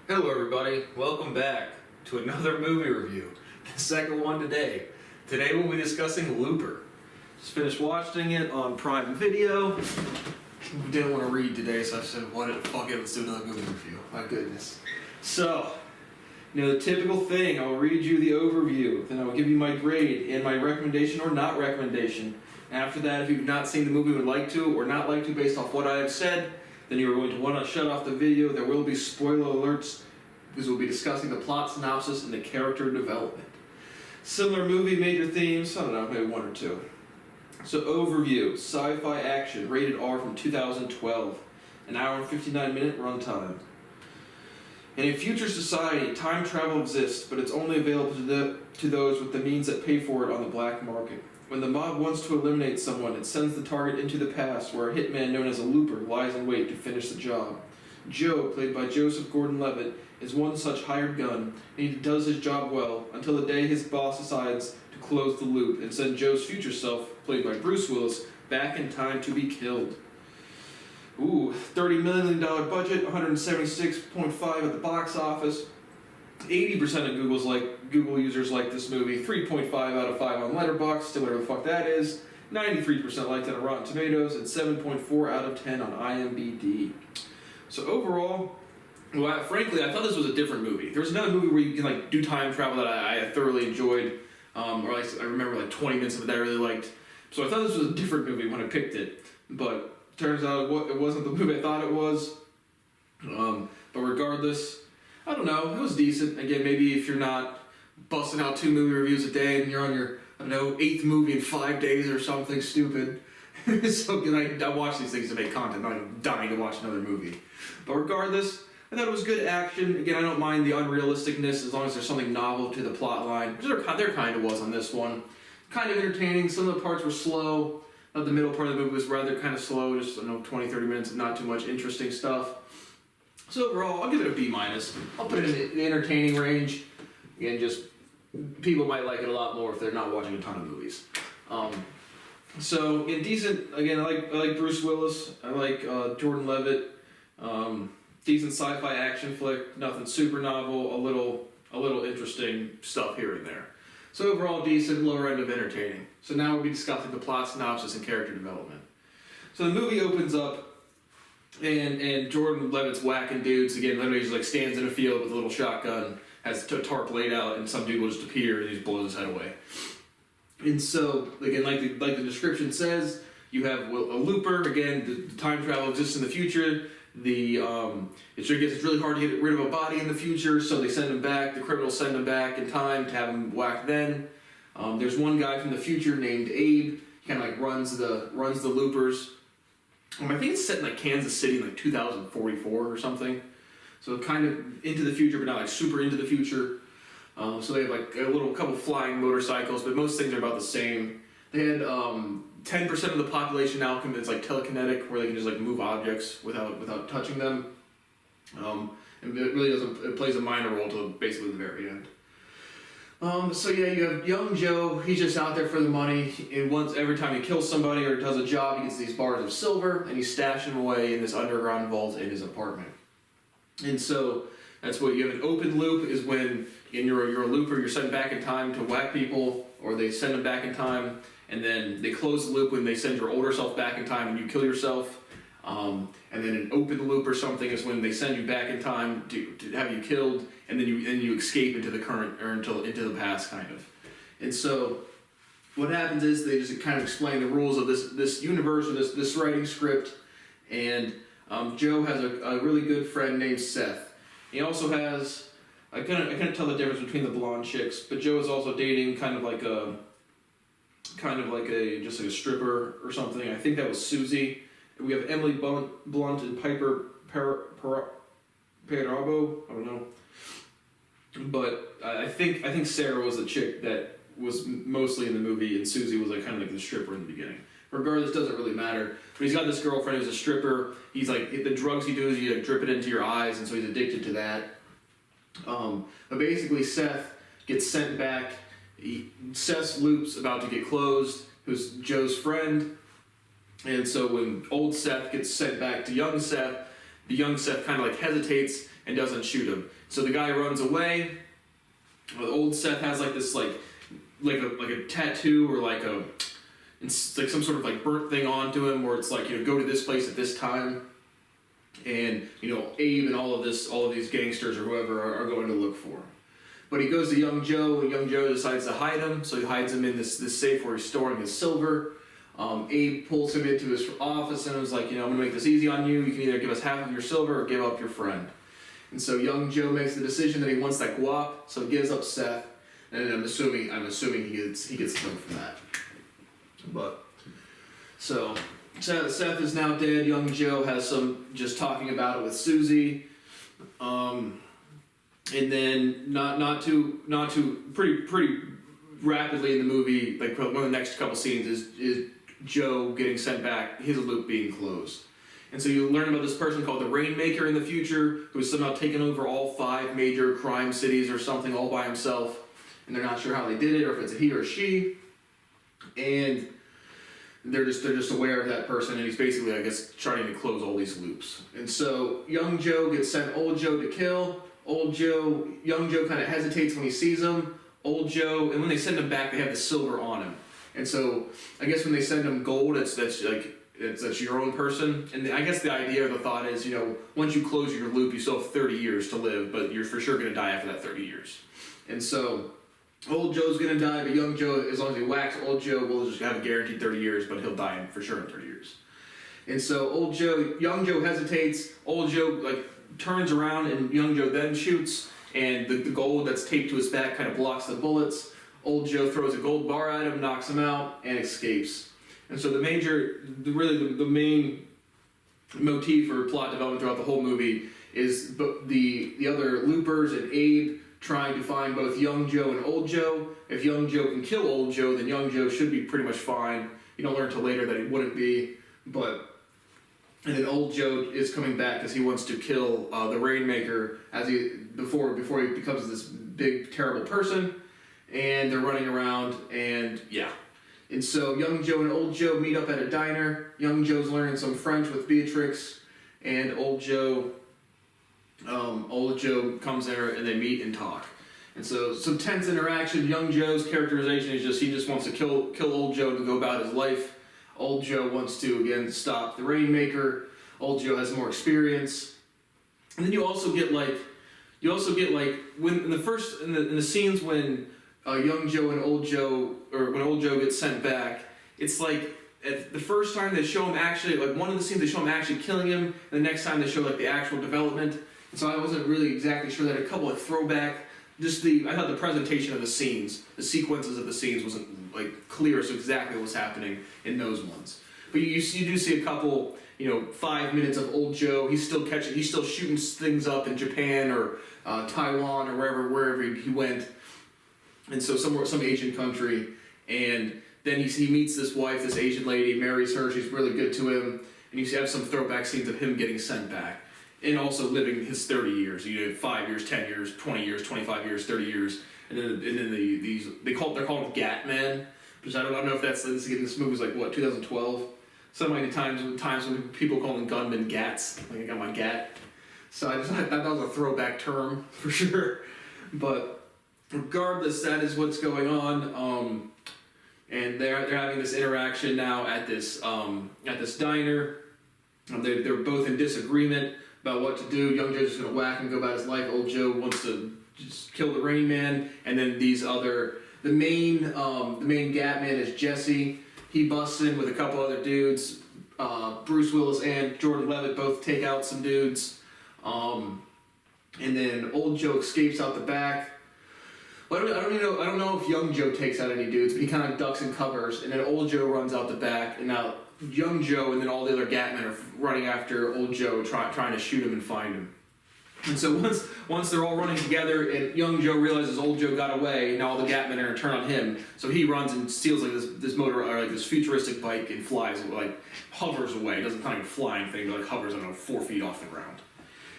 Hello everybody, welcome back to another movie review, the second one today. Today we'll be discussing Looper. Just finished watching it on Prime Video. Didn't want to read today, so I said, fuck it, let's do another movie review. My goodness. So, the typical thing, I'll read you the overview, then I'll give you my grade and my recommendation or not recommendation. After that, if you've not seen the movie and would like to or not like to based off what I have said, then you are going to want to shut off the video. There will be spoiler alerts because we'll be discussing the plot synopsis and the character development. Similar movie major themes, I don't know, maybe one or two. So overview, sci-fi action, rated R from 2012, an hour and 59-minute runtime. In a future society, time travel exists, but it's only available to those with the means that pay for it on the black market. When the mob wants to eliminate someone, it sends the target into the past, where a hitman known as a looper lies in wait to finish the job. Joe, played by Joseph Gordon-Levitt, is one such hired gun, and he does his job well, until the day his boss decides to close the loop and send Joe's future self, played by Bruce Willis, back in time to be killed. $30 million budget, 176.5 at the box office. 80% of Google users like this movie, 3.5 out of 5 on Letterboxd, still whatever the fuck that is, 93% liked it on Rotten Tomatoes, and 7.4 out of 10 on IMDb. So overall, frankly, I thought this was a different movie. There was another movie where you can do time travel that I thoroughly enjoyed, or I remember 20 minutes of it that I really liked. So I thought this was a different movie when I picked it, but turns out it wasn't the movie I thought it was. But regardless, I don't know, it was decent. Again, maybe if you're not busting out 2 movie reviews a day and you're on your, 8th movie in 5 days or something stupid. So I watch these things to make content, not dying to watch another movie. But regardless, I thought it was good action. Again, I don't mind the unrealisticness as long as there's something novel to the plot line, which there kind of was on this one. Kind of entertaining. Some of the parts were slow. The middle part of the movie was rather kind of slow, just 20, 30 minutes of not too much interesting stuff. So overall, I'll give it a B-. I'll put it in the entertaining range. Again, just people might like it a lot more if they're not watching a ton of movies. So, decent. Again, I like Bruce Willis. I like Jordan Levitt. Decent sci-fi action flick. Nothing super novel. A little interesting stuff here and there. So overall, decent. Lower end of entertaining. So now we'll be discussing the plot synopsis and character development. So the movie opens up. And Jordan Levitt's whacking dudes. Again, literally he just stands in a field with a little shotgun, has a tarp laid out, and some dude will just appear and he just blows his head away. And so, again, like the description says, you have a looper. Again, the time travel exists in the future. It's really hard to get rid of a body in the future, so they send him back. The criminals send him back in time to have him whacked then. There's one guy from the future named Abe. He kind of runs the loopers. I think it's set in Kansas City in 2044 or something. So kind of into the future, but not super into the future. So they have a couple flying motorcycles, but most things are about the same. They had 10% of the population now it's telekinetic, where they can just move objects without touching them. And it really it plays a minor role till basically the very end. So yeah, you have young Joe. He's just out there for the money. And every time he kills somebody or does a job, he gets these bars of silver, and he's stashing them away in this underground vault in his apartment. And so that's what you have. An open loop is when you're a looper, you're sent back in time to whack people, or they send them back in time, and then they close the loop when they send your older self back in time and you kill yourself. And then an open loop or something is when they send you back in time to have you killed, and then you escape into the current or into the past, kind of. And so what happens is they just kind of explain the rules of this universe or this writing script. And Joe has a really good friend named Seth. He also has I couldn't tell the difference between the blonde chicks, but Joe is also dating kind of like a stripper or something. I think that was Susie. We have Emily Blunt and Piper Perabo. I don't know, but I think Sarah was the chick that was mostly in the movie, and Susie was kind of the stripper in the beginning. Regardless, doesn't really matter. But he's got this girlfriend who's a stripper. He's the drugs he does, you drip it into your eyes, and so he's addicted to that. But basically, Seth gets sent back. Seth's loop's about to get closed. Who's Joe's friend. And so when old Seth gets sent back to young Seth, the young Seth kind of hesitates and doesn't shoot him. So the guy runs away. Old Seth has like this like a tattoo or it's like some sort of like burnt thing onto him where it's like, go to this place at this time, and Abe and all of these gangsters or whoever are going to look for him. But he goes to Young Joe, and Young Joe decides to hide him, so he hides him in this safe where he's storing his silver. Abe pulls him into his office and was like, I'm going to make this easy on you. You can either give us half of your silver or give up your friend. And so Young Joe makes the decision that he wants that guap, so he gives up Seth, and I'm assuming he gets killed for that. But so Seth is now dead. Young Joe has some just talking about it with Susie. And then not too pretty rapidly in the movie, like one of the next couple scenes is Joe getting sent back, his loop being closed. And so you learn about this person called the Rainmaker in the future, who has somehow taken over all 5 major crime cities or something all by himself, and they're not sure how they did it or if it's a he or a she. And they're just aware of that person, and he's basically, I guess, trying to close all these loops. And so Young Joe gets sent Old Joe to kill. Young Joe kind of hesitates when he sees him. Old Joe, and when they send him back, they have the silver on him. And so I guess when they send him gold, that's your own person. And I guess the idea or the thought is, once you close your loop, you still have 30 years to live, but you're for sure going to die after that 30 years. And so Old Joe's going to die, but Young Joe, as long as he whacks Old Joe, will just have a guaranteed 30 years, but he'll die for sure in 30 years. And so Young Joe hesitates. Old Joe turns around, and Young Joe then shoots, and the gold that's taped to his back kind of blocks the bullets. Old Joe throws a gold bar at him, knocks him out, and escapes. And so the main motif or plot development throughout the whole movie is the other loopers and Abe trying to find both Young Joe and Old Joe. If Young Joe can kill Old Joe, then Young Joe should be pretty much fine. You don't learn until later that he wouldn't be, and then Old Joe is coming back because he wants to kill the Rainmaker before he becomes this big terrible person. And they're running around, and yeah. And so Young Joe and Old Joe meet up at a diner. Young Joe's learning some French with Beatrix, and Old Joe comes there, and they meet and talk. And so some tense interaction. Young Joe's characterization is he just wants to kill Old Joe to go about his life. Old Joe wants to again stop the Rainmaker. Old Joe has more experience, and then you also get when in the scenes when Young Joe and Old Joe, or when Old Joe gets sent back, it's like at the first time they show him actually, one of the scenes they show him actually killing him, and the next time they show the actual development. And so I wasn't really exactly sure that a couple of throwback. I thought the presentation of the scenes, the sequences of the scenes wasn't clear as to exactly what was happening in those ones. But you do see a couple, 5 minutes of Old Joe. He's still shooting things up in Japan or Taiwan or wherever he went. And so some Asian country, and then he meets this wife, this Asian lady, marries her. She's really good to him, and you have some throwback scenes of him getting sent back, and also living his 30 years. 5 years, 10 years, 20 years, 25 years, 30 years, and then they're called Gat Men, which I don't know if this movie was 2012. So many times when people call them gunmen Gats, I got my Gat. So I thought that was a throwback term for sure, but. Regardless, that is what's going on, and they're having this interaction now at this diner. They're both in disagreement about what to do. Young Joe's just gonna whack and go about his life. Old Joe wants to just kill the Rain Man, and then the main Gat Man is Jesse. He busts in with a couple other dudes. Bruce Willis and Jordan Levitt both take out some dudes, and then Old Joe escapes out the back. Well, I don't know if Young Joe takes out any dudes, but he kind of ducks and covers, and then Old Joe runs out the back, and now Young Joe and then all the other Gatmen are running after Old Joe, trying to shoot him and find him. And so once they're all running together, and Young Joe realizes Old Joe got away, now all the Gatmen are going to turn on him, so he runs and steals this motor, or this futuristic bike, and flies, hovers away. It doesn't kind of fly anything, but hovers, 4 feet off the ground.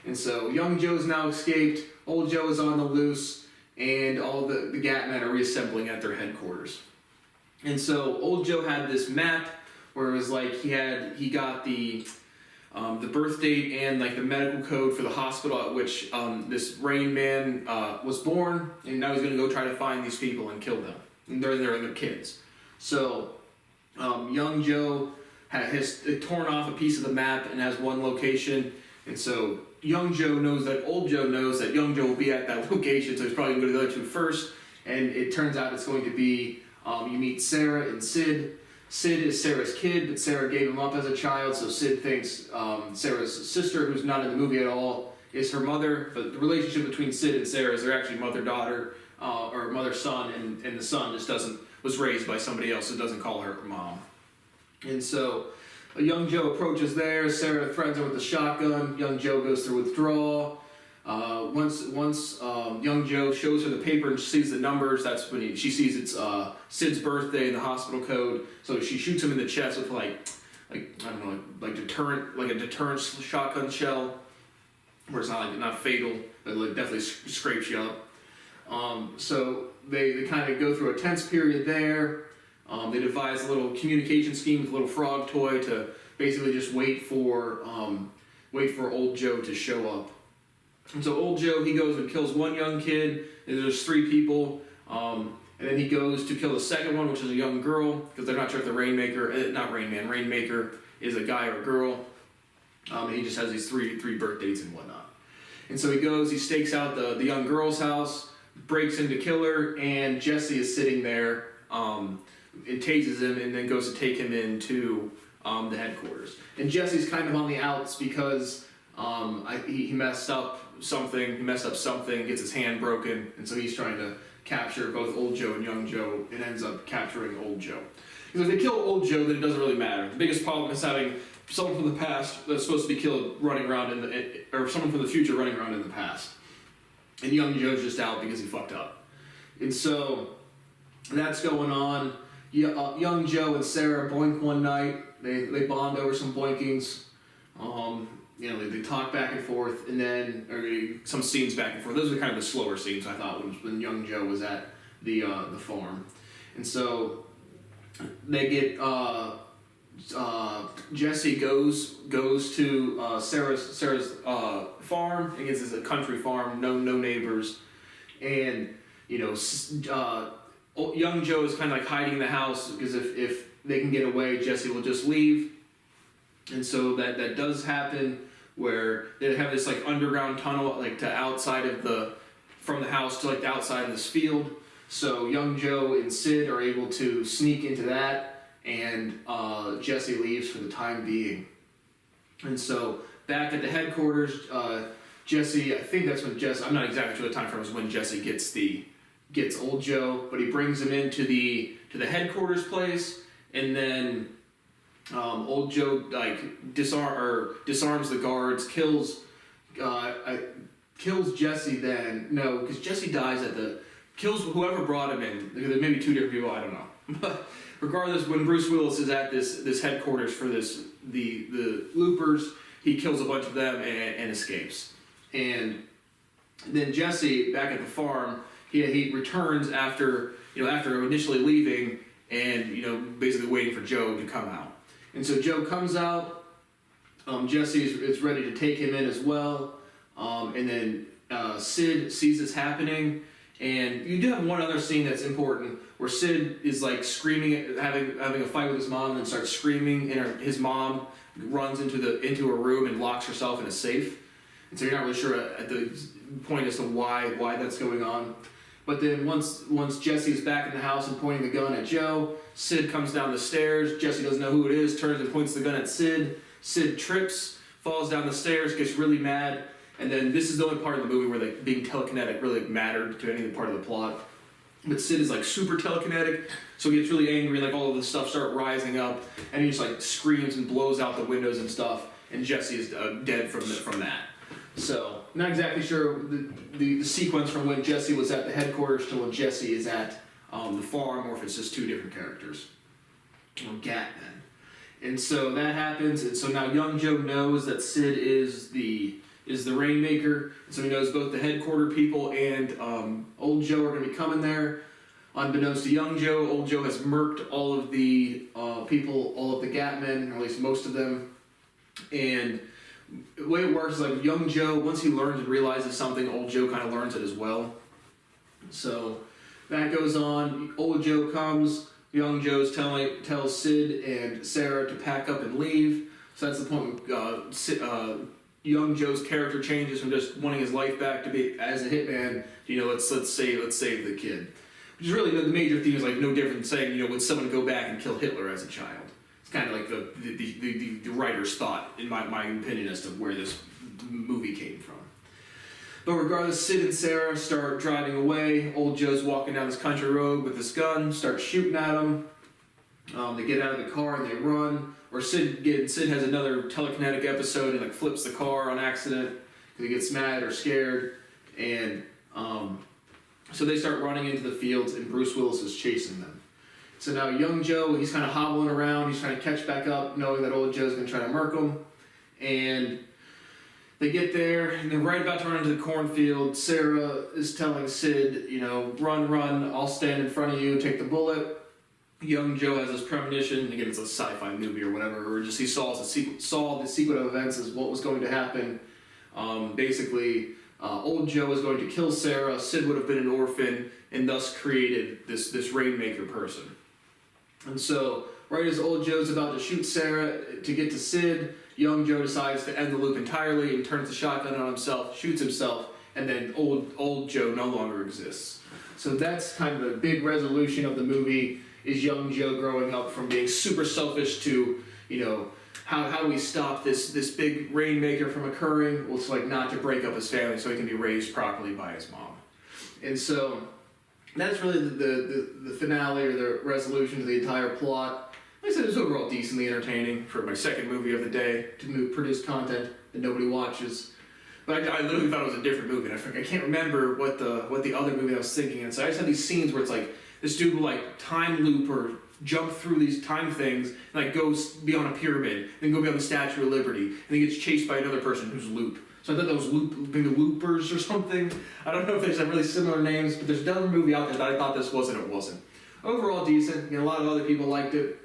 And so Young Joe's now escaped, Old Joe is on the loose, and all the Gatmen are reassembling at their headquarters. And so Old Joe had this map where it was he got the the birth date and like the medical code for the hospital at which this Rain Man was born, and now he's gonna go try to find these people and kill them. And they're their kids. So young Joe has torn off a piece of the map and has one location, and so young Joe knows that old Joe knows that young Joe will be at that location, so he's probably gonna go to the other two first. And it turns out it's going to be you meet Sarah and Sid. Sid is Sarah's kid, but Sarah gave him up as a child, so Sid thinks Sarah's sister, who's not in the movie at all, is her mother. But the relationship between Sid and Sarah is they're actually mother-daughter, or mother-son, and the son just was raised by somebody else, so doesn't call her mom. And so young Joe approaches there. Sarah threatens her with the shotgun. Young Joe goes through withdrawal. Once young Joe shows her the paper and sees the numbers, that's when she sees it's Sid's birthday and the hospital code. So she shoots him in the chest with like I don't know, like a deterrent shotgun shell, where it's not fatal, but it definitely scrapes you up. So they kind of go through a tense period there. They devise a little communication scheme with a little frog toy to basically just wait for old Joe to show up. And so old Joe, he goes and kills one young kid, and there's 3 people, and then he goes to kill the second one, which is a young girl, because they're not sure if the Rainmaker is a guy or a girl, and he just has these three birth dates and whatnot. And so he stakes out the young girl's house, breaks in to kill her, and Jesse is sitting there, and tases him, and then goes to take him into the headquarters. And Jesse's kind of on the outs because he messed up something, gets his hand broken, and so he's trying to capture both old Joe and young Joe, and ends up capturing old Joe. Because if they kill old Joe, then it doesn't really matter. The biggest problem is having someone from the past that's supposed to be killed running around or someone from the future running around in the past. And young Joe's just out because he fucked up. And so that's going on. Young Joe and Sarah boink one night. They bond over some boinkings. They talk back and forth, and then some scenes back and forth. Those are kind of the slower scenes, I thought, when young Joe was at the farm. And so they get Jesse goes to Sarah's farm. I guess it's a country farm, no neighbors, and young Joe is kind of like hiding in the house because if they can get away, Jesse will just leave. And so that does happen, where they have this like underground tunnel like from the house to like the outside of this field. So young Joe and Sid are able to sneak into that, and Jesse leaves for the time being. And so back at the headquarters, Jesse, I think that's when Jesse, I'm not exactly sure the time frame is when Jesse gets old Joe, but he brings him into the headquarters place, and then old Joe disarms the guards, kills Jesse. Then no, because Jesse dies kills whoever brought him in. There may be 2 different people, I don't know. But regardless, when Bruce Willis is at this headquarters for the loopers, he kills a bunch of them and escapes. And then Jesse, back at the farm, he returns after initially leaving and basically waiting for Joe to come out. And so Joe comes out, Jesse is ready to take him in as well, and then Sid sees this happening, and you do have one other scene that's important, where Sid is like screaming, having a fight with his mom, and then starts screaming, and his mom runs into a room and locks herself in a safe, and so you're not really sure at the point as to why that's going on. But then once Jesse's back in the house and pointing the gun at Joe, Sid comes down the stairs. Jesse doesn't know who it is, turns and points the gun at Sid. Sid trips, falls down the stairs, gets really mad, and then this is the only part of the movie where being telekinetic really mattered to any part of the plot. But Sid is like super telekinetic, so he gets really angry, and all of this stuff start rising up, and he just screams and blows out the windows and stuff, and Jesse is dead from that. So, not exactly sure the sequence from when Jesse was at the headquarters to when Jesse is at the farm, or if it's just 2 different characters. Gatman. And so that happens, and so now young Joe knows that Sid is the Rainmaker, so he knows both the headquarter people and old Joe are going to be coming there. Unbeknownst to young Joe, old Joe has murked all of the people, all of the Gatmen, or at least most of them. And the way it works is like young Joe, once he learns and realizes something, old Joe kind of learns it as well. So that goes on. Old Joe comes. Young Joe's tells Sid and Sarah to pack up and leave. So that's the point where young Joe's character changes from just wanting his life back to be as a hitman. Let's save the kid. Which is really the major theme is like no different than saying would someone go back and kill Hitler as a child? It's kind of like the writer's thought in my opinion as to where this movie came from. But regardless, Sid and Sarah start driving away. Old Joe's walking down this country road with his gun, starts shooting at him. They get out of the car and they run. Or Sid has another telekinetic episode and flips the car on accident because he gets mad or scared. And so they start running into the fields and Bruce Willis is chasing them. So now young Joe, he's kind of hobbling around. He's trying to catch back up, knowing that old Joe's going to try to murk him. And they get there, and they're right about to run into the cornfield. Sarah is telling Sid, run, I'll stand in front of you, take the bullet. Young Joe has this premonition, again, it's a sci-fi movie or whatever, or just he saw the sequence of events as what was going to happen. Old Joe was going to kill Sarah, Sid would have been an orphan, and thus created this Rainmaker person. And so, right as old Joe's about to shoot Sarah to get to Sid, young Joe decides to end the loop entirely and turns the shotgun on himself, shoots himself, and then old Joe no longer exists. So that's kind of the big resolution of the movie, is young Joe growing up from being super selfish to, how do we stop this big Rainmaker from occurring? Well, it's not to break up his family so he can be raised properly by his mom. And so that's really the finale or the resolution to the entire plot. Like I said, it was overall decently entertaining for my second movie of the day to produce content that nobody watches. But I literally thought it was a different movie. And I can't remember what the other movie I was thinking. And so I just had these scenes where it's like this dude will time loop or jump through these time things and go be on a pyramid, then go be on the Statue of Liberty, and then gets chased by another person who's Loop. So I thought that was maybe Loopers or something. I don't know if there's really similar names, but there's another movie out there that I thought this was and it wasn't. Overall decent. A lot of other people liked it.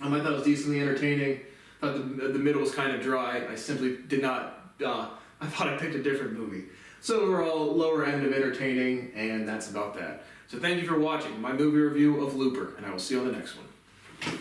I thought it was decently entertaining. I thought the middle was kind of dry. I simply did not. I thought I picked a different movie. So overall, lower end of entertaining, and that's about that. So thank you for watching my movie review of Looper, and I will see you on the next one.